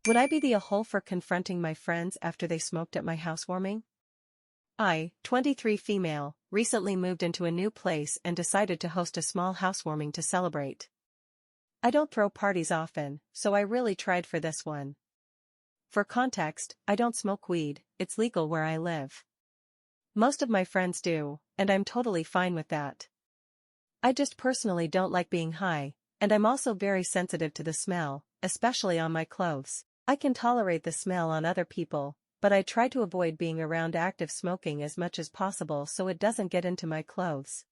Would I be the a-hole for confronting my friends after they smoked at my housewarming? I, 23 female, recently moved into a new place and decided to host a small housewarming to celebrate. I don't throw parties often, so I really tried for this one. For context, I don't smoke weed, it's legal where I live. Most of my friends do, and I'm totally fine with that. I just personally don't like being high, and I'm also very sensitive to the smell, especially on my clothes. I can tolerate the smell on other people, but I try to avoid being around active smoking as much as possible so it doesn't get into my clothes.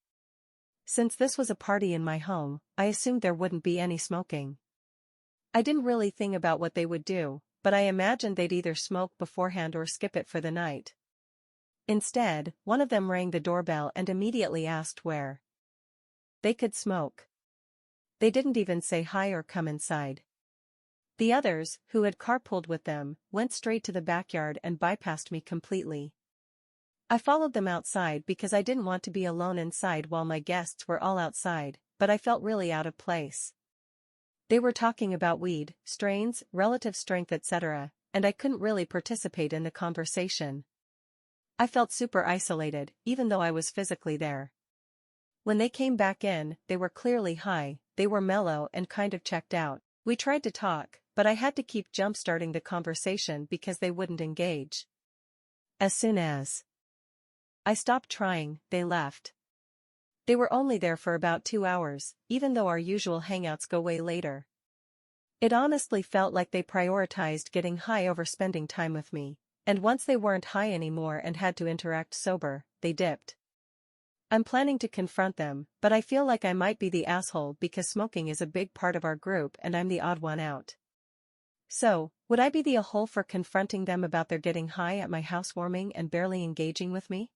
Since this was a party in my home, I assumed there wouldn't be any smoking. I didn't really think about what they would do, but I imagined they'd either smoke beforehand or skip it for the night. Instead, one of them rang the doorbell and immediately asked where they could smoke. They didn't even say hi or come inside. The others, who had carpooled with them, went straight to the backyard and bypassed me completely. I followed them outside because I didn't want to be alone inside while my guests were all outside, but I felt really out of place. They were talking about weed, strains, relative strength etc., and I couldn't really participate in the conversation. I felt super isolated, even though I was physically there. When they came back in, they were clearly high, they were mellow and kind of checked out. We tried to talk, but I had to keep jump-starting the conversation because they wouldn't engage. As soon as I stopped trying, they left. They were only there for about 2 hours, even though our usual hangouts go way later. It honestly felt like they prioritized getting high over spending time with me, and once they weren't high anymore and had to interact sober, they dipped. I'm planning to confront them, but I feel like I might be the asshole because smoking is a big part of our group and I'm the odd one out. So, would I be the a-hole for confronting them about their getting high at my housewarming and barely engaging with me?